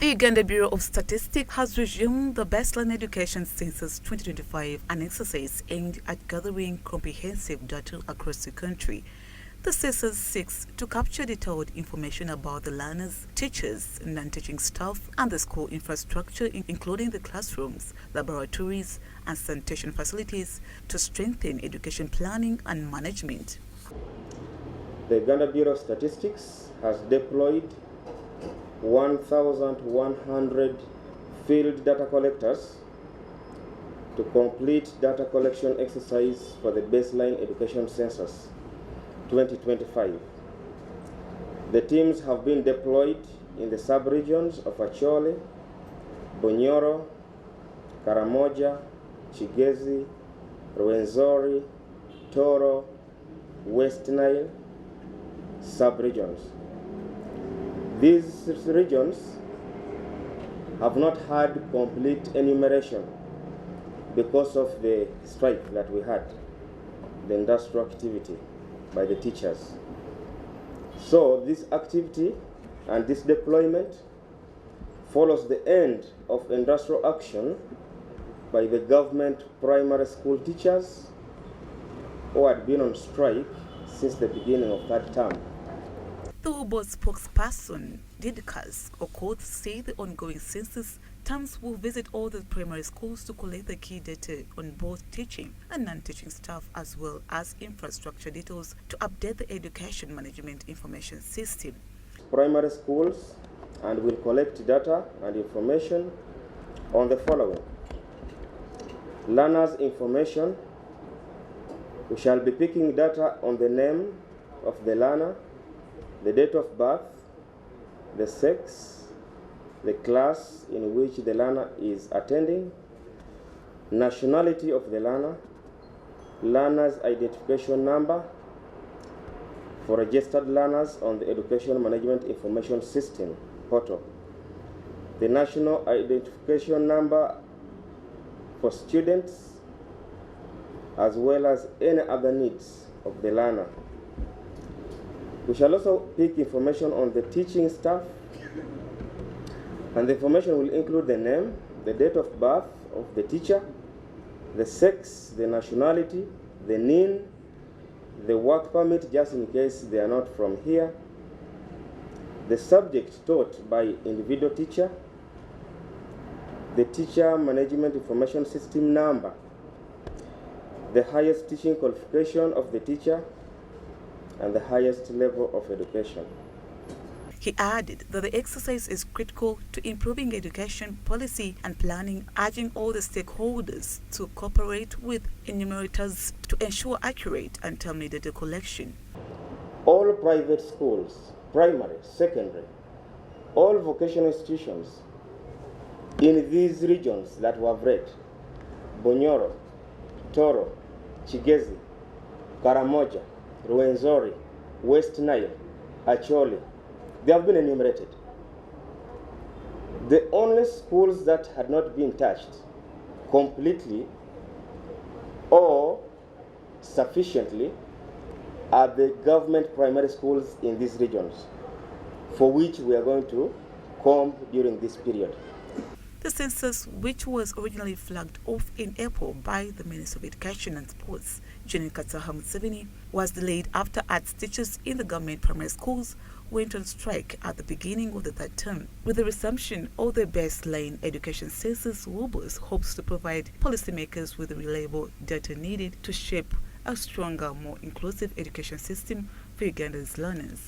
The Uganda Bureau of Statistics has resumed the Baseline Education Census 2025, an exercise aimed at gathering comprehensive data across the country. The census seeks to capture detailed information about the learners, teachers, non-teaching staff, and the school infrastructure, including the classrooms, laboratories, and sanitation facilities, to strengthen education planning and management. The Uganda Bureau of Statistics has deployed 1,100 field data collectors to complete data collection exercise for the Baseline Education Census 2025. The teams have been deployed in the sub-regions of Acholi, Bunyoro, Karamoja, Kigezi, Rwenzori, Toro, West Nile sub-regions. These regions have not had complete enumeration because of the strike that we had, the industrial activity by the teachers. So this activity and this deployment follows the end of industrial action by the government primary school teachers who had been on strike since the beginning of that term. The UBO spokesperson Didkas Okoth said the ongoing census terms will visit all the primary schools to collect the key data on both teaching and non-teaching staff, as well as infrastructure details to update the education management information system. Primary schools and will collect data and information on the following: learners information. We shall be picking data on the name of the learner, the date of birth, the sex, the class in which the learner is attending, nationality of the learner, learner's identification number for registered learners on the Education Management Information System portal, the national identification number for students, as well as any other needs of the learner. We shall also pick information on the teaching staff, and the information will include the name, the date of birth of the teacher, the sex, the nationality, the NIN, the work permit just in case they are not from here, the subject taught by individual teacher, the teacher management information system number, the highest teaching qualification of the teacher, and the highest level of education. He added that the exercise is critical to improving education policy and planning, urging all the stakeholders to cooperate with enumerators to ensure accurate and timely data collection. All private schools, primary, secondary, all vocational institutions in these regions that we have read, Bunyoro, Toro, Kigezi, Karamoja, Rwenzori, West Nile, Acholi, they have been enumerated. The only schools that had not been touched completely or sufficiently are the government primary schools in these regions, for which we are going to comb during this period. The census, which was originally flagged off in April by the Minister of Education and Sports, General Katsaha Museveni, was delayed after arts teachers in the government primary schools went on strike at the beginning of the third term. With the resumption of the Baseline Education Census, WUBOS hopes to provide policymakers with the reliable data needed to shape a stronger, more inclusive education system for Uganda's learners.